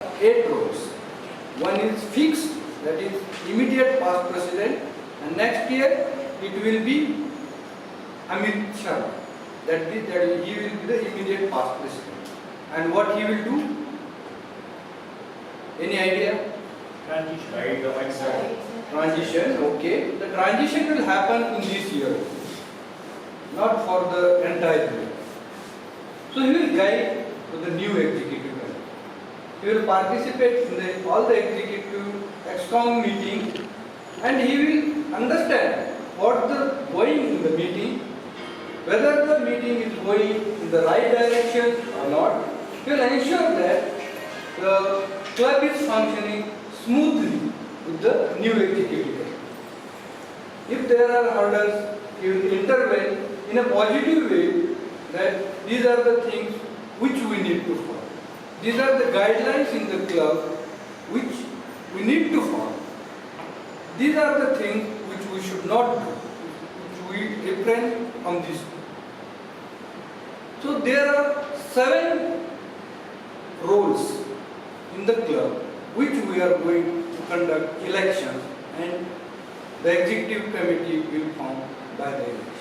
8 roles. One is fixed, that is immediate past president, and next year it will be Amit Shah. That he will be the immediate past president. And what he will do? Any idea? Transition. Right, the mindset. Transition, okay. The transition will happen in this year, not for the entire year. So he will guide to the new executive committee. He will participate in all the executive ExCom meeting, and he will understand what the going in the meeting, whether the meeting is going in the right direction or not. He will ensure that the club is functioning smoothly with the new executive committee. If there are hurdles, he will intervene in a positive way that these are the things which we need to follow. These are the guidelines in the club which we need to follow. These are the things which we should not do, which we refrain from this. So there are 7 roles in the club which we are going to conduct elections, and the executive committee will form by the elections.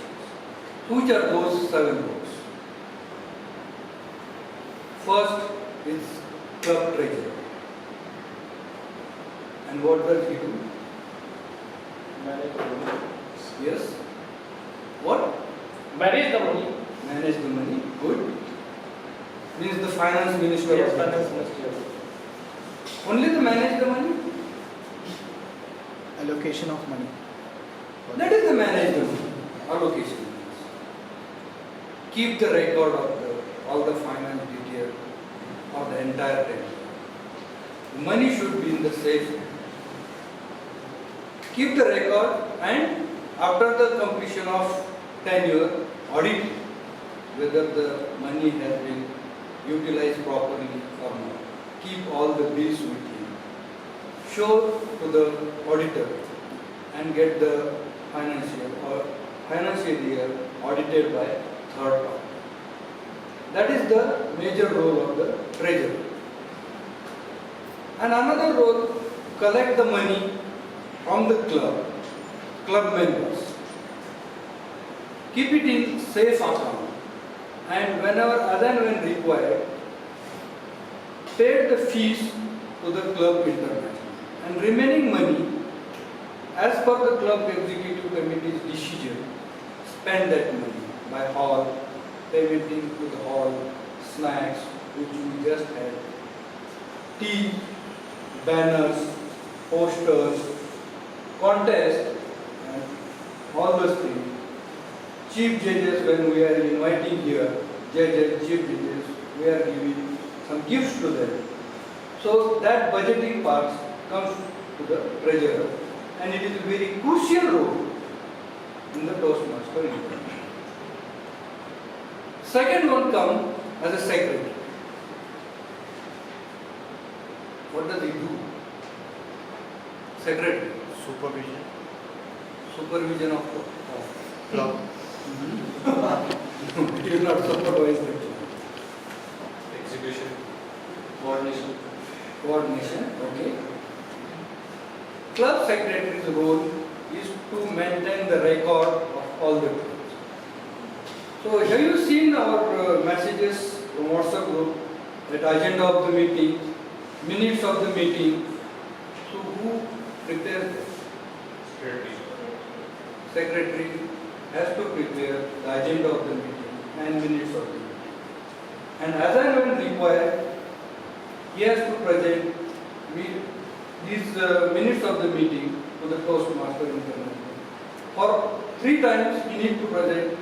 Which are those 7 roles? First is club treasurer. And what does he do? Manage the money. Yes. What? Manage the money. Manage the money. Good. Means the finance minister. Yes, of the finance country. minister. Only the manage the money? Allocation of money. That is the manage the money. Allocation. Keep the record of all the finance detail of the entire tenure. The money should be in the safe. Keep the record, and after the completion of tenure, audit whether the money has been utilized properly or not. Keep all the bills with you. Show to the auditor and get the financial year audited by third party. That is the major role of the treasurer. And another role, collect the money from the club members. Keep it in safe account, and whenever other and when required, pay the fees to the club international. And remaining money, as per the club executive committee's decision, spend that money by hall, paymenting to the hall, snacks, which we just had, tea, banners, posters, contest, and all those things. Chief judges, when we are inviting here, judges, chief judges, we are giving some gifts to them. So that budgeting part comes to the treasurer, and it is a very crucial role in the Toastmaster International. Second one comes as a secretary. What does he do? Secretary. Supervision. Supervision of Club. It is not supervised. Execution. Coordination. Coordination, okay. Club secretary's role is to maintain the record of all the clubs. So have you seen our messages from WhatsApp group, that agenda of the meeting, minutes of the meeting? So who prepares them? Secretary has to prepare the agenda of the meeting and minutes of the meeting. And as and when required, he has to present these minutes of the meeting to the Toastmaster International. For 3 times he needs to present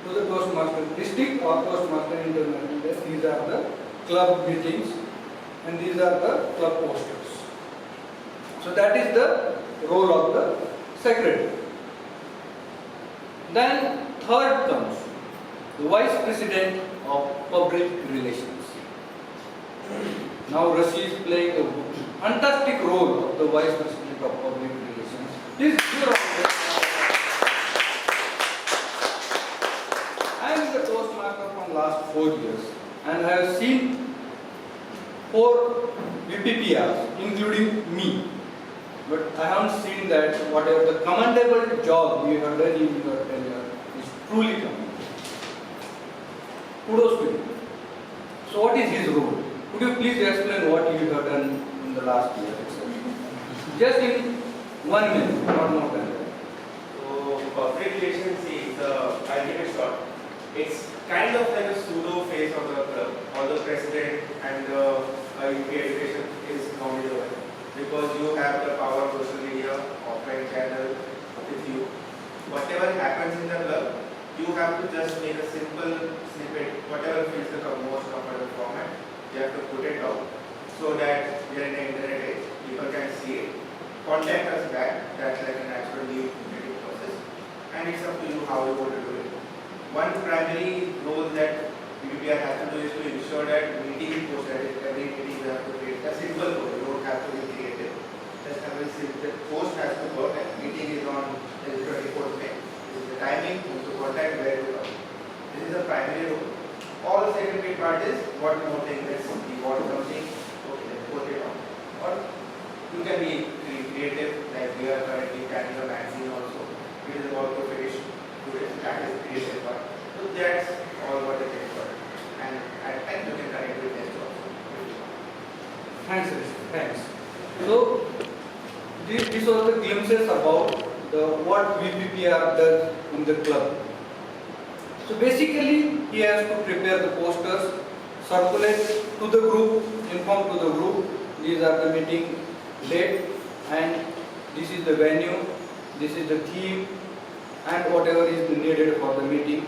to the Toastmaster District or Toastmaster International that these are the club meetings and these are the club posters. So that is the role of the secretary. Then third comes the Vice President of Public Relations. Now Rashi is playing a fantastic role of the Vice President of Public Relations. Please give a round of applause. I am the Toastmaster from last 4 years, and I have seen 4 VPPRs, including me. But I haven't seen that whatever the commendable job you have done in your tenure is truly commendable. Kudos to you. So what is his role? Could you please explain what you have done in the last year? Just in 1 minute, not more than that. So corporate relations is the ultimate shot. It's kind of like a pseudo face of the club. All the president and the UK education is knowledgeable because you have the power of social media, offline channel with you. Whatever happens in the club, you have to just make a simple snippet, whatever feels the most comfortable format. You have to put it out so that we are in the internet age, people can see it. Contact us back, that's like a natural lead communicating process, and it's up to you how you want to do it. One primary role that VPR has to do is to ensure that meeting is posted. Every meeting you have to create a simple code, you don't have to be creative. Just have a simple post has to go and meeting is on the 24th May. This is the timing, who to contact, where to come. This is the primary role. All the secondary part is what more thing, let's see, what something, okay, let's put it on. Or you can be creative, like we are currently planning a magazine also. It is about to finish today, that is creative part. So that's all what it is for. And at times you can connect with this also. Thanks, Rishi. Thanks. So, these are the glimpses about what VPPR does in the club. So basically, he has to prepare the posters, circulate to the group, inform to the group, these are the meeting date and this is the venue, this is the theme and whatever is needed for the meeting.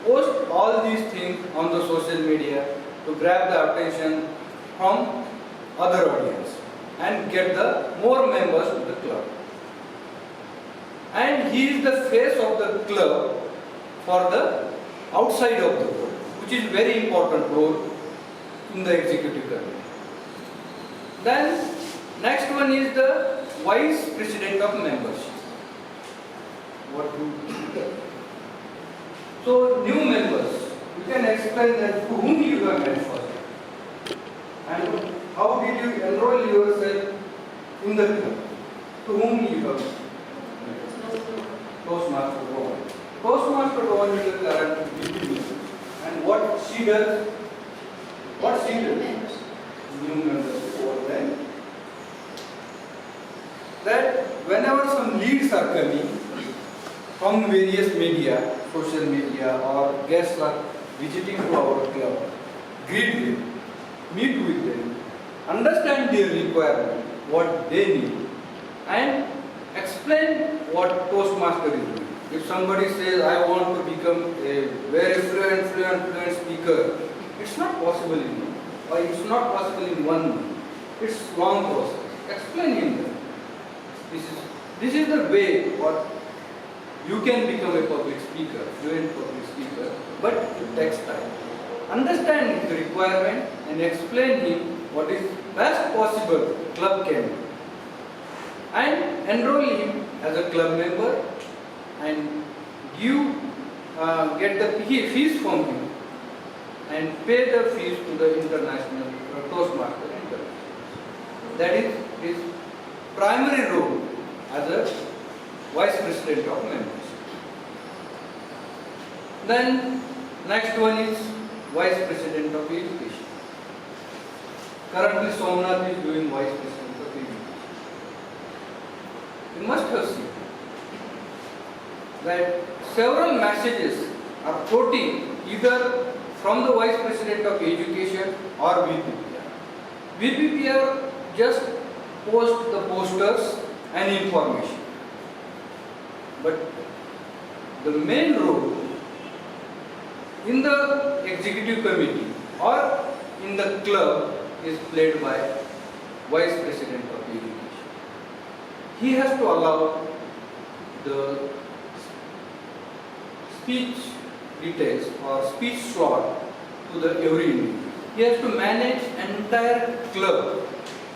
Post all these things on the social media to grab the attention from other audience and get the more members to the club. And he is the face of the club for the outside of the board, which is very important role in the executive committee. Then next one is the vice president of membership. What do so new members, you can explain that to whom you have met first and how did you enroll yourself in the club? To whom you have met? Toastmaster Rowan. Toastmaster Rowan is the current VP and what she does? What she does? New members over there. That whenever some leads are coming from various media, social media or guests are visiting to our club, greet them, meet with them, understand their requirement, what they need and explain what Toastmaster is doing. If somebody says, I want to become a very fluent speaker, it's not possible in one, or it's not possible in 1 month. It's long process. Explain him that. This is the way what you can become a public speaker, fluent public speaker, but it takes time. Understand the requirement and explain him what is best possible club can do. And enroll him as a club member and get the fees from him and pay the fees to the international Toastmaster International. That is his primary role as a vice president of membership. Then next one is vice president of education. Currently Somnath is doing vice president of education. You must have seen that several messages are floating either from the vice president of education or VPPR. VPPR just post the posters and information. But the main role in the executive committee or in the club is played by vice president of education. He has to allow the speech details or speech slot to the every individual. He has to manage entire club,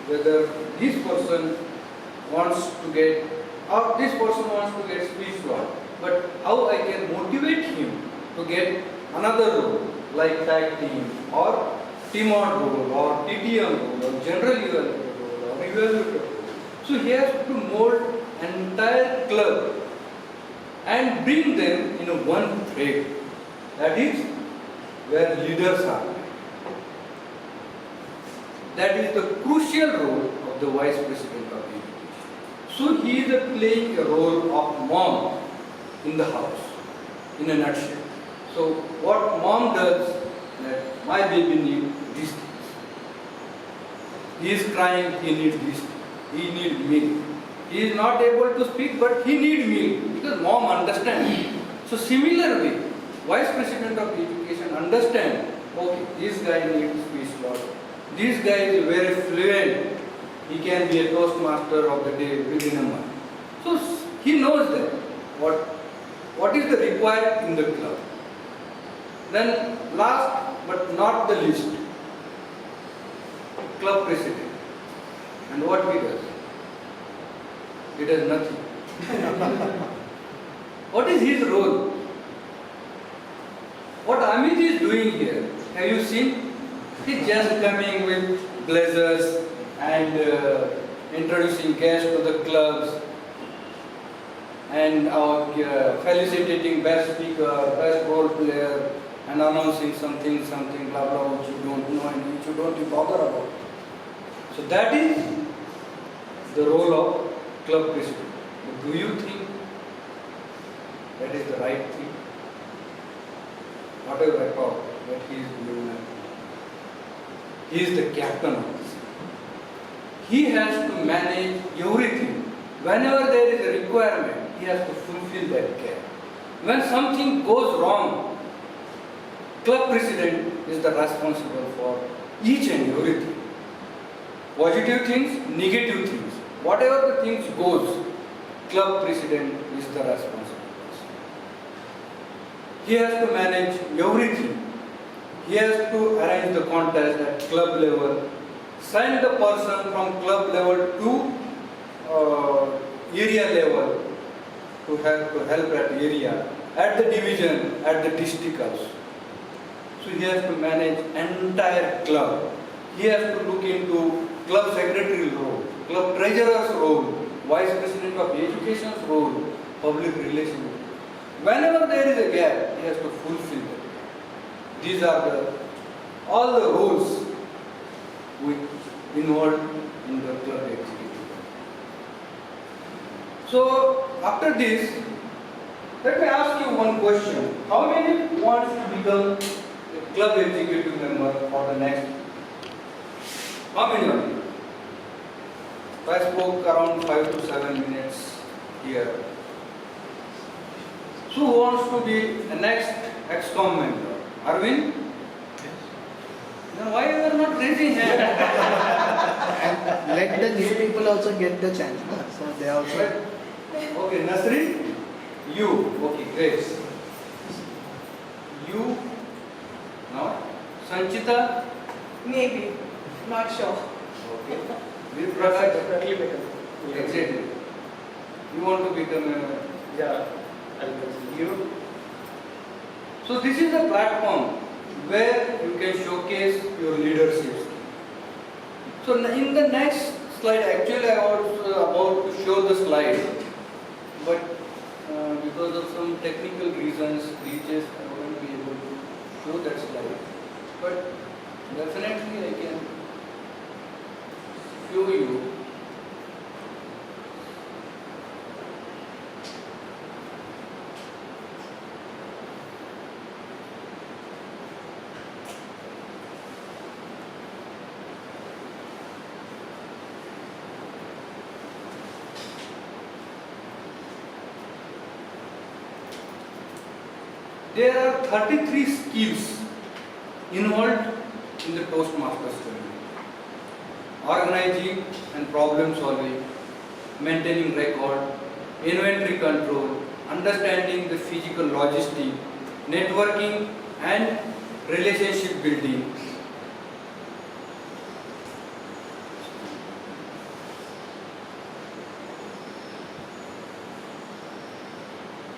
whether this person wants to get or this person wants to get speech slot, but how I can motivate him to get another role like tag team or TMOD role or TTM role or general evaluator role or evaluator role. So he has to mold an entire club and bring them in a one thread. That is where leaders are. That is the crucial role of the vice president of education. So he is playing a role of mom in the house, in a nutshell. So what mom does, that my baby needs these things. He is crying, he needs this, he needs milk. He is not able to speak, but he needs milk because mom understands. So similarly, vice president of education understands, okay, this guy needs speech lot. This guy is very fluent. He can be a toastmaster of the day within a month. So he knows that what is the required in the club. Then last but not the least, club president. And what he does? He does nothing. What is his role? What Amit is doing here, have you seen? He's just coming with blazers and introducing guests to the clubs and felicitating best speaker, best role player and announcing something, blah blah, which you don't know and which you don't bother about. So that is the role of club president. But do you think that is the right thing? Whatever I talk, that he is doing that. He is the captain of this. He has to manage everything. Whenever there is a requirement, he has to fulfill that gap. When something goes wrong, club president is the responsible for each and everything. Positive things, negative things. Whatever the things goes, club president is the responsible person. He has to manage everything. He has to arrange the contest at club level, send the person from club level to area level to help at area, at the division, at the district also. So he has to manage entire club. He has to look into club secretary role, club treasurer's role, vice president of education's role, public relations. Whenever there is a gap, he has to fulfill it. These are all the roles involved in the club executive. So after this, let me ask you one question. How many wants to become a club executive member for the next? How many of you? I spoke around 5 to 7 minutes here. So who wants to be the next ExCom member? Arvind? Then why you are not raising hand? And let the new people also get the chance. No? So they also. Okay, Nasri? You. Okay, great. You? Now? Sanchita? Maybe, not sure. Okay. Vir Prakash? Definitely better. Exactly. You want to become a... Yeah, I'll consider. You? So this is a platform where you can showcase your leadership. So in the next slide, actually I was about to show the slide, but because of some technical reasons, glitches, I won't be able to show that slide. But definitely I can show you. There are 33 skills involved in the Toastmasters training. Organizing and problem solving, maintaining record, inventory control, understanding the physical logistics, networking and relationship building.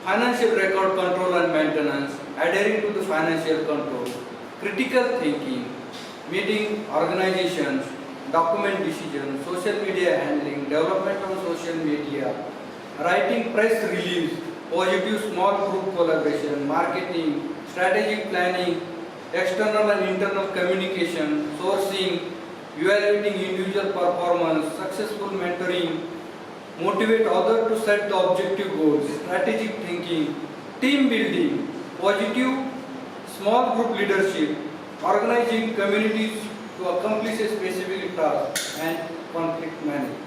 Financial record control and maintenance, adhering to the financial control, critical thinking, meeting organizations, document decisions, social media handling, development on social media, writing press release, positive small group collaboration, marketing, strategic planning, external and internal communication, sourcing, evaluating individual performance, successful mentoring, motivate others to set the objective goals, strategic thinking, team building, positive small group leadership, organizing communities to accomplish a specific task, and conflict management.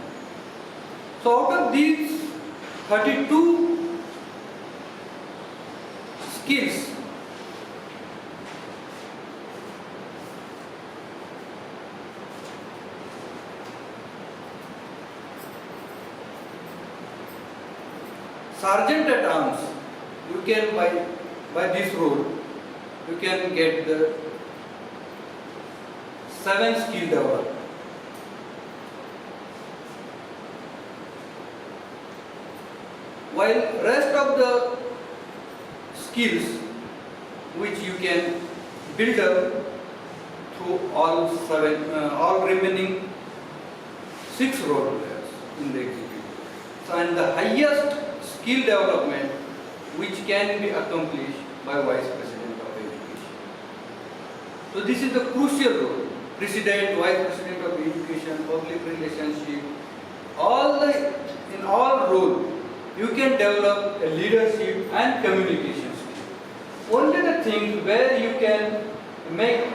So out of these 32 skills, sergeant at arms, you can by this role, you can get the 7 skill development. While rest of the skills which you can build up through all remaining 6 role players in the executive. So, and the highest skill development which can be accomplished by Vice President of Education. So this is the crucial role. President, Vice President of Education, public relationship, in all role you can develop a leadership and communication skill. Only the things where you can make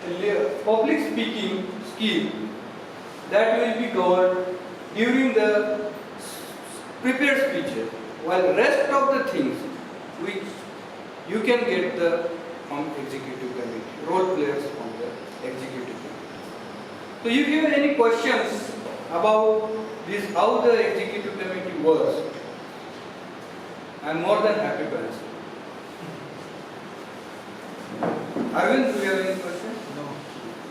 a public speaking skill that will be covered during the prepared speeches, while rest of the things which you can get from executive committee, role players from the executive committee. So if you have any questions about this, how the executive committee works, I am more than happy to answer. Arvind, do you have any questions? No.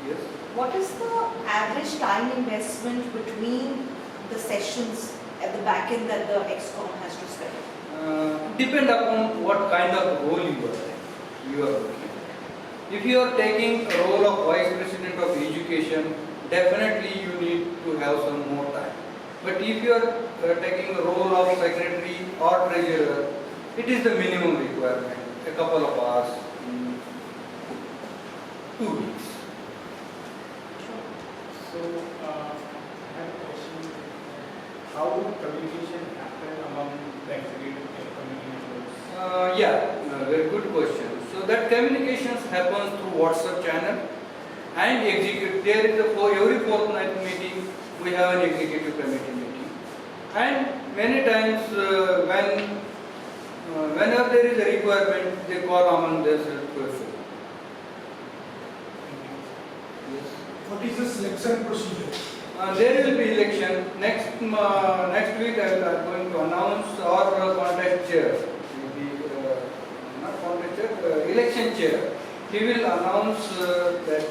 Yes. What is the average time investment between the sessions at the back end that the ExCom has to spend? Depend upon what kind of role you are looking. If you are taking a role of Vice President of Education, definitely you need to have some more time. But if you are taking a role of Secretary or Treasurer, it is the minimum requirement, a couple of hours, 2 weeks. So, I have a question. How would communication happen among the executive committee members? Very good question. So that communications happens through WhatsApp channel and executive. There is every fortnight meeting we have an executive committee meeting, and many times whenever there is a requirement, they call among themselves to a phone. Yes. What is the selection procedure? There will be election next week. I am going to announce our contest chair, not contest chair, election chair. He will announce that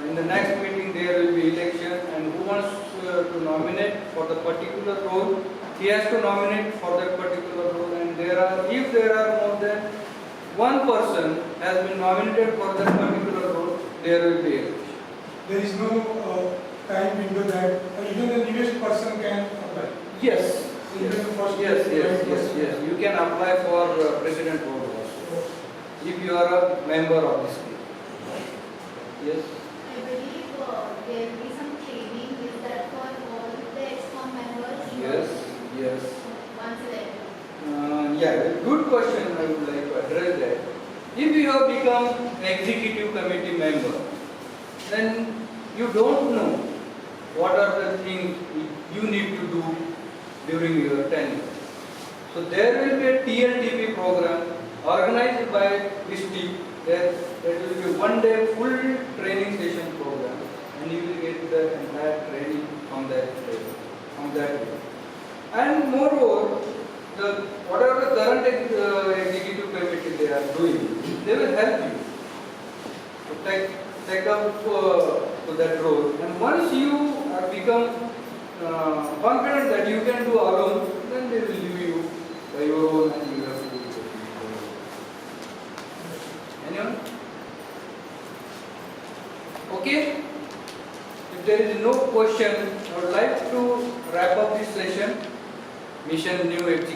in the next meeting there will be election, and who wants to nominate for the particular role, he has to nominate for that particular role. And if there are more than one person has been nominated for that particular role, there will be election. There is no time window that even the newest person can apply. Yes. Even the first Yes. You can apply for president role also if you are a member of this group. Yes. I believe there will be some training with that for all the ExCom members. Yes. Once elected. Good question. I would like to address that. If you have become executive committee member, then you don't know what are the things you need to do during your tenure. So there will be a TLTP program organized by ISTI. There will be 1 day full training session program, and you will get the entire training from that day. And moreover, whatever the current executive committee they are doing, they will help you to take up to that role. And once you become confident that you can do alone, then they will leave you by your own, and you have to do it. Anyone? if there is no question, I would like to wrap up this session. Mission New Executive.